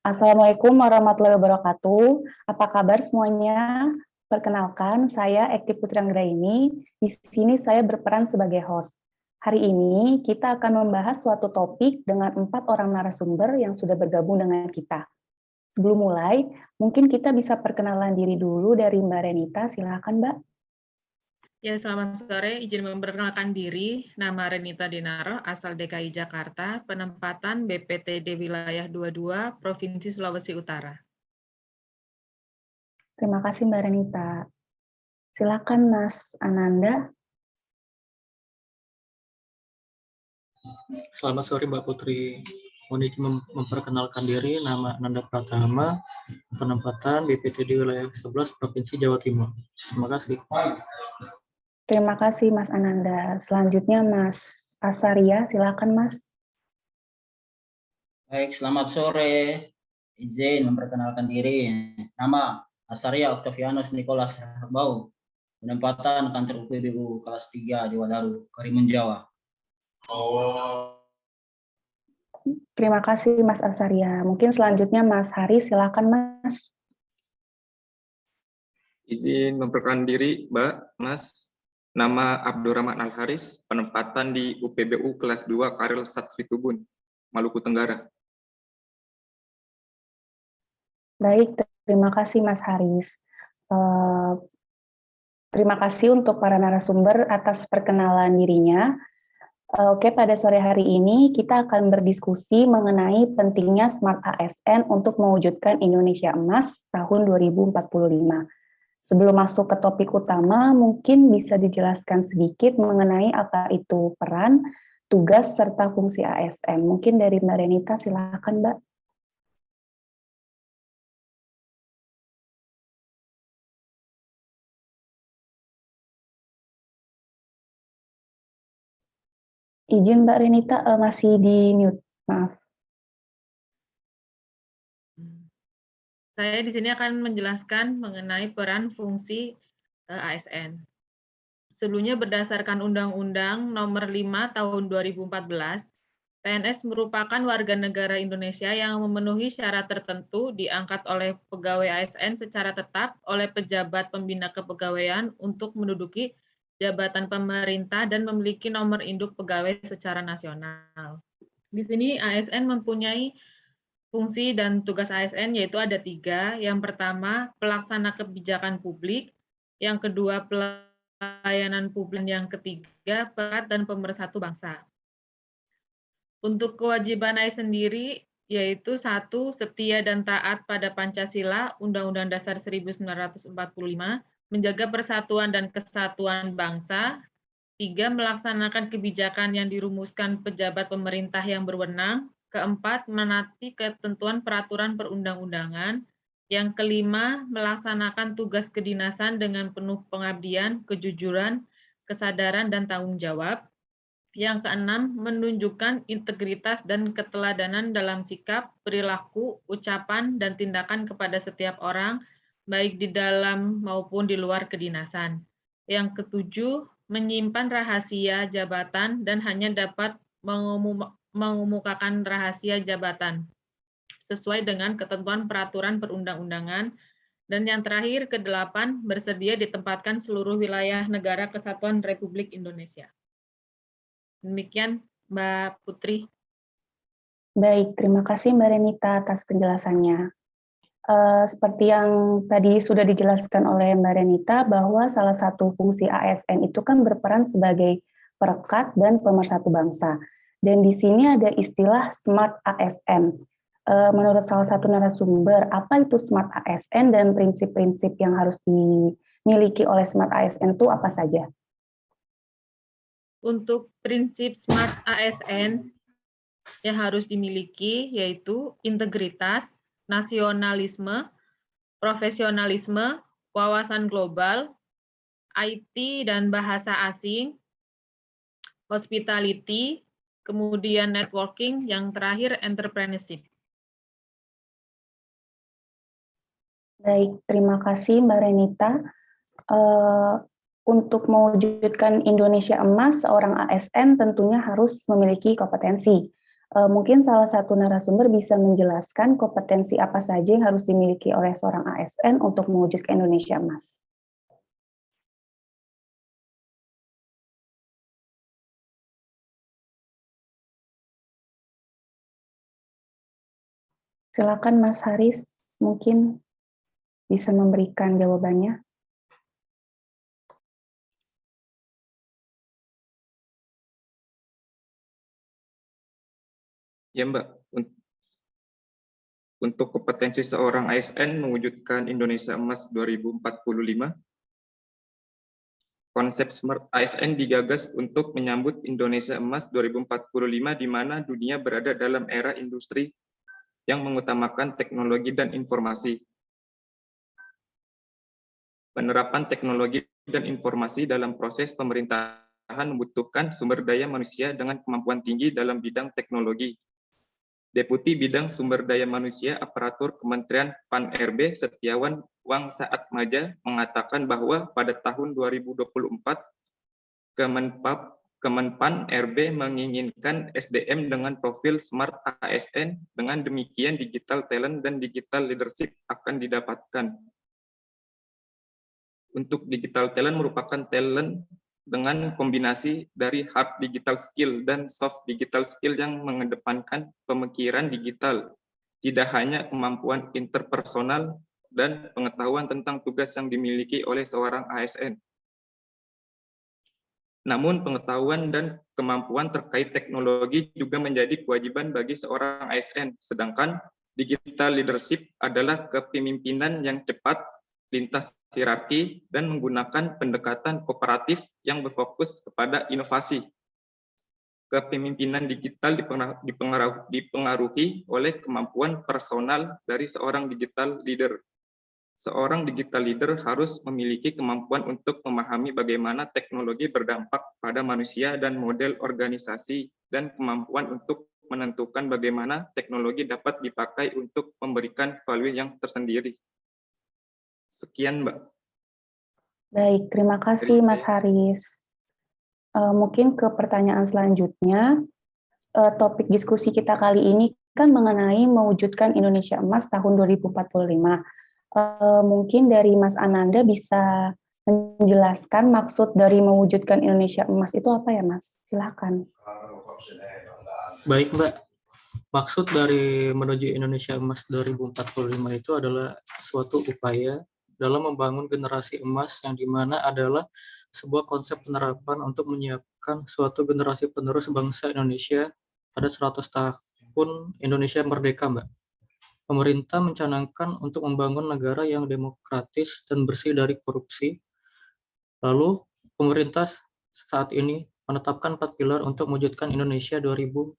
Assalamualaikum warahmatullahi wabarakatuh. Apa kabar semuanya? Perkenalkan, saya Ekti Putri Anggraini. Di sini saya berperan sebagai host. Hari ini kita akan membahas suatu topik dengan 4 orang narasumber yang sudah bergabung dengan kita. Sebelum mulai, mungkin kita bisa perkenalan diri dulu dari Mbak Renita. Silakan, Mbak. Ya, selamat sore. Izin memperkenalkan diri. Nama Renita Dinaro, asal DKI Jakarta, penempatan BPTD Wilayah 22, Provinsi Sulawesi Utara. Terima kasih, Mbak Renita. Silakan, Mas Ananda. Selamat sore Mbak Putri. Mohon izin memperkenalkan diri, nama Ananda Pratama, penempatan BPTD Wilayah 11, Provinsi Jawa Timur. Terima kasih. Terima kasih, Mas Ananda. Selanjutnya, Mas Asaria. Silakan, Mas. Baik, selamat sore. Izin memperkenalkan diri. Nama Asaria Octavianus Nicholas Bau, penempatan kantor UPBU kelas 3 Jawa Daru, Karimun Jawa. Terima kasih, Mas Asaria. Mungkin selanjutnya, Mas Haris. Silakan, Mas. Izin memperkenalkan diri, Mbak, Mas. Nama Abdurrahman Al-Haris, penempatan di UPBU kelas 2 Karil Situbun, Maluku Tenggara. Baik, terima kasih Mas Haris. Terima kasih untuk para narasumber atas perkenalan dirinya. Oke, pada sore hari ini kita akan berdiskusi mengenai pentingnya Smart ASN untuk mewujudkan Indonesia Emas tahun 2045. Sebelum masuk ke topik utama, mungkin bisa dijelaskan sedikit mengenai apa itu peran, tugas, serta fungsi ASN. Mungkin dari Mbak Renita, silakan Mbak. Izin Mbak Renita, masih di mute, maaf. Saya di sini akan menjelaskan mengenai peran fungsi ASN. Sebelumnya berdasarkan Undang-Undang Nomor 5 Tahun 2014, PNS merupakan warga negara Indonesia yang memenuhi syarat tertentu diangkat oleh pegawai ASN secara tetap oleh pejabat pembina kepegawaian untuk menduduki jabatan pemerintah dan memiliki nomor induk pegawai secara nasional. Di sini ASN mempunyai fungsi dan tugas ASN yaitu ada 3. Yang pertama, pelaksana kebijakan publik. Yang kedua, pelayanan publik. Yang ketiga, perat dan pemersatu bangsa. Untuk kewajiban ASN sendiri, yaitu 1. Setia dan taat pada Pancasila, Undang-Undang Dasar 1945, menjaga persatuan dan kesatuan bangsa. 3. Melaksanakan kebijakan yang dirumuskan pejabat pemerintah yang berwenang. Keempat, menaati ketentuan peraturan perundang-undangan. Yang kelima, melaksanakan tugas kedinasan dengan penuh pengabdian, kejujuran, kesadaran, dan tanggung jawab. Yang keenam, menunjukkan integritas dan keteladanan dalam sikap, perilaku, ucapan, dan tindakan kepada setiap orang, baik di dalam maupun di luar kedinasan. Yang ketujuh, menyimpan rahasia jabatan dan hanya dapat mengemukakan rahasia jabatan sesuai dengan ketentuan peraturan perundang-undangan. Dan yang terakhir, ke-8, bersedia ditempatkan seluruh wilayah negara kesatuan Republik Indonesia. Demikian, Mbak Putri. Baik, terima kasih Mbak Renita atas penjelasannya. Seperti yang tadi sudah dijelaskan oleh Mbak Renita, bahwa salah satu fungsi ASN itu kan berperan sebagai perekat dan pemersatu bangsa. Dan di sini ada istilah Smart ASN. Menurut salah satu narasumber, apa itu Smart ASN dan prinsip-prinsip yang harus dimiliki oleh Smart ASN itu apa saja? Untuk prinsip Smart ASN yang harus dimiliki yaitu integritas, nasionalisme, profesionalisme, wawasan global, IT dan bahasa asing, hospitality, kemudian networking, yang terakhir entrepreneurship. Baik, terima kasih Mbak Renita. Untuk mewujudkan Indonesia Emas, seorang ASN tentunya harus memiliki kompetensi. Mungkin salah satu narasumber bisa menjelaskan kompetensi apa saja yang harus dimiliki oleh seorang ASN untuk mewujudkan Indonesia Emas. Silakan Mas Haris, mungkin bisa memberikan jawabannya. Ya Mbak, untuk kompetensi seorang ASN mewujudkan Indonesia Emas 2045, konsep Smart ASN digagas untuk menyambut Indonesia Emas 2045 di mana dunia berada dalam era industri yang mengutamakan teknologi dan informasi. Penerapan teknologi dan informasi dalam proses pemerintahan membutuhkan sumber daya manusia dengan kemampuan tinggi dalam bidang teknologi. Deputi Bidang Sumber Daya Manusia Aparatur Kementerian PAN-RB Setiawan Wangsaat Maja mengatakan bahwa pada tahun 2024 Kemenpan-RB menginginkan SDM dengan profil Smart ASN, dengan demikian digital talent dan digital leadership akan didapatkan. Untuk digital talent merupakan talent dengan kombinasi dari hard digital skill dan soft digital skill yang mengedepankan pemikiran digital, tidak hanya kemampuan interpersonal dan pengetahuan tentang tugas yang dimiliki oleh seorang ASN. Namun pengetahuan dan kemampuan terkait teknologi juga menjadi kewajiban bagi seorang ASN, sedangkan digital leadership adalah kepemimpinan yang cepat, lintas hierarki, dan menggunakan pendekatan kooperatif yang berfokus kepada inovasi. Kepemimpinan digital dipengaruhi oleh kemampuan personal dari seorang digital leader. Seorang digital leader harus memiliki kemampuan untuk memahami bagaimana teknologi berdampak pada manusia dan model organisasi, dan kemampuan untuk menentukan bagaimana teknologi dapat dipakai untuk memberikan value yang tersendiri. Sekian, Mbak. Baik, terima kasih Mas Haris. Mungkin ke pertanyaan selanjutnya, topik diskusi kita kali ini kan mengenai mewujudkan Indonesia Emas tahun 2045. Mungkin dari Mas Ananda bisa menjelaskan maksud dari mewujudkan Indonesia Emas itu apa ya, Mas? Silakan. Baik, Mbak. Maksud dari menuju Indonesia Emas 2045 itu adalah suatu upaya dalam membangun generasi emas yang dimana adalah sebuah konsep penerapan untuk menyiapkan suatu generasi penerus bangsa Indonesia pada 100 tahun Indonesia merdeka, Mbak. Pemerintah mencanangkan untuk membangun negara yang demokratis dan bersih dari korupsi. Lalu, pemerintah saat ini menetapkan 4 pilar untuk mewujudkan Indonesia 2045.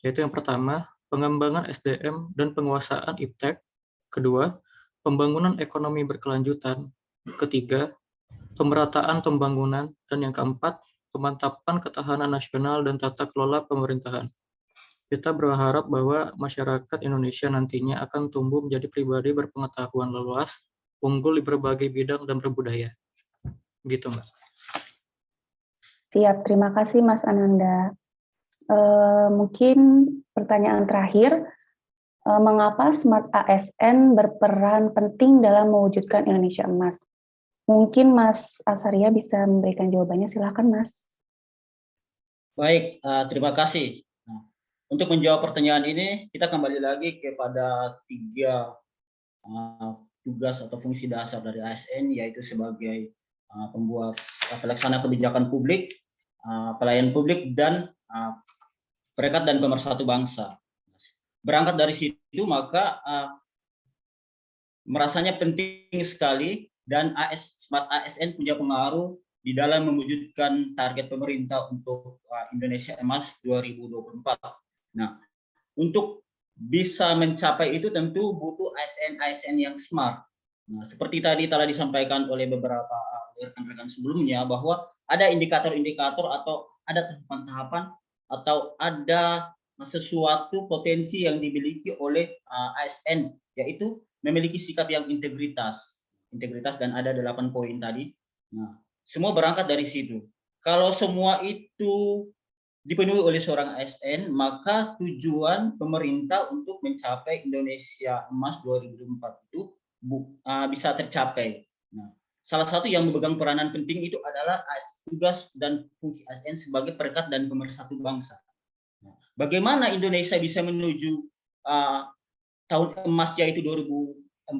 Yaitu yang pertama, pengembangan SDM dan penguasaan iptek. Kedua, pembangunan ekonomi berkelanjutan. Ketiga, pemerataan pembangunan. Dan yang keempat, pemantapan ketahanan nasional dan tata kelola pemerintahan. Kita berharap bahwa masyarakat Indonesia nantinya akan tumbuh menjadi pribadi berpengetahuan luas, unggul di berbagai bidang dan berbudaya. Gitu, Mbak. Siap, terima kasih Mas Ananda. Mungkin pertanyaan terakhir, mengapa Smart ASN berperan penting dalam mewujudkan Indonesia Emas? Mungkin Mas Asaria bisa memberikan jawabannya, silakan Mas. Baik, terima kasih. Nah, untuk menjawab pertanyaan ini, kita kembali lagi kepada 3 tugas atau fungsi dasar dari ASN, yaitu sebagai pembuat pelaksana kebijakan publik, pelayan publik, dan perekat dan pemersatu bangsa. Berangkat dari situ, maka merasanya penting sekali dan Smart ASN punya pengaruh di dalam mewujudkan target pemerintah untuk Indonesia Emas 2024. Nah, untuk bisa mencapai itu tentu butuh ASN yang smart. Nah, seperti tadi telah disampaikan oleh beberapa rekan-rekan sebelumnya bahwa ada indikator-indikator atau ada tahapan-tahapan atau ada sesuatu potensi yang dimiliki oleh ASN, yaitu memiliki sikap yang integritas dan ada 8 poin tadi. Nah, semua berangkat dari situ. Kalau semua itu dipenuhi oleh seorang ASN, maka tujuan pemerintah untuk mencapai Indonesia Emas 2024 itu bisa tercapai. Nah, salah satu yang memegang peranan penting itu adalah tugas dan fungsi ASN sebagai perekat dan pemersatu bangsa. Nah, bagaimana Indonesia bisa menuju tahun emas yaitu 2045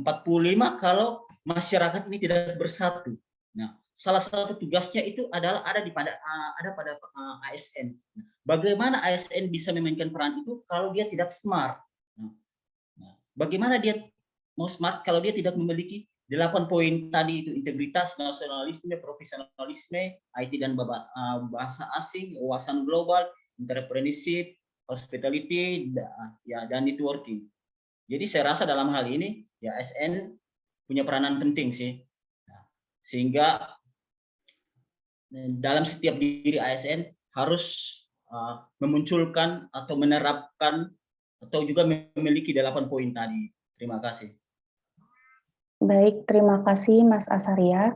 kalau masyarakat ini tidak bersatu? Nah, salah satu tugasnya itu adalah ada pada ASN. Bagaimana ASN bisa memainkan peran itu kalau dia tidak smart? Nah, bagaimana dia mau smart kalau dia tidak memiliki 8 poin tadi itu: integritas, nasionalisme, profesionalisme, IT dan bahasa asing, wawasan global, entrepreneurship, hospitality, dan networking. Jadi saya rasa dalam hal ini ya ASN punya peranan penting sih. Nah, sehingga dalam setiap diri ASN harus memunculkan atau menerapkan atau juga memiliki 8 poin tadi. Terima kasih. Baik, terima kasih Mas Asaria.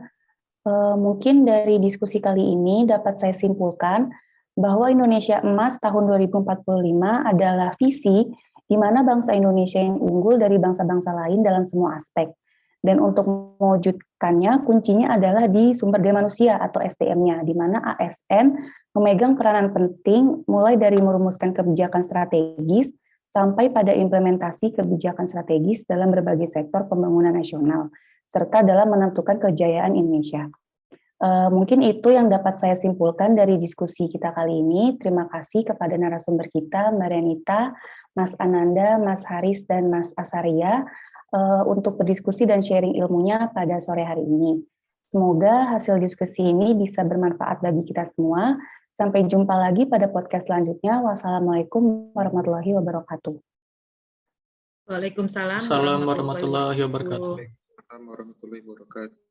Mungkin dari diskusi kali ini dapat saya simpulkan bahwa Indonesia Emas tahun 2045 adalah visi di mana bangsa Indonesia yang unggul dari bangsa-bangsa lain dalam semua aspek. Dan untuk mewujudkannya, kuncinya adalah di sumber daya manusia atau SDM-nya, di mana ASN memegang peranan penting mulai dari merumuskan kebijakan strategis sampai pada implementasi kebijakan strategis dalam berbagai sektor pembangunan nasional, serta dalam menentukan kejayaan Indonesia. Mungkin itu yang dapat saya simpulkan dari diskusi kita kali ini. Terima kasih kepada narasumber kita, Mbak Renita, Mas Ananda, Mas Haris, dan Mas Asaria untuk berdiskusi dan sharing ilmunya pada sore hari ini. Semoga hasil diskusi ini bisa bermanfaat bagi kita semua. Sampai jumpa lagi pada podcast selanjutnya. Wassalamualaikum warahmatullahi wabarakatuh. Waalaikumsalam Assalamualaikum warahmatullahi wabarakatuh. Warahmatullahi wabarakatuh.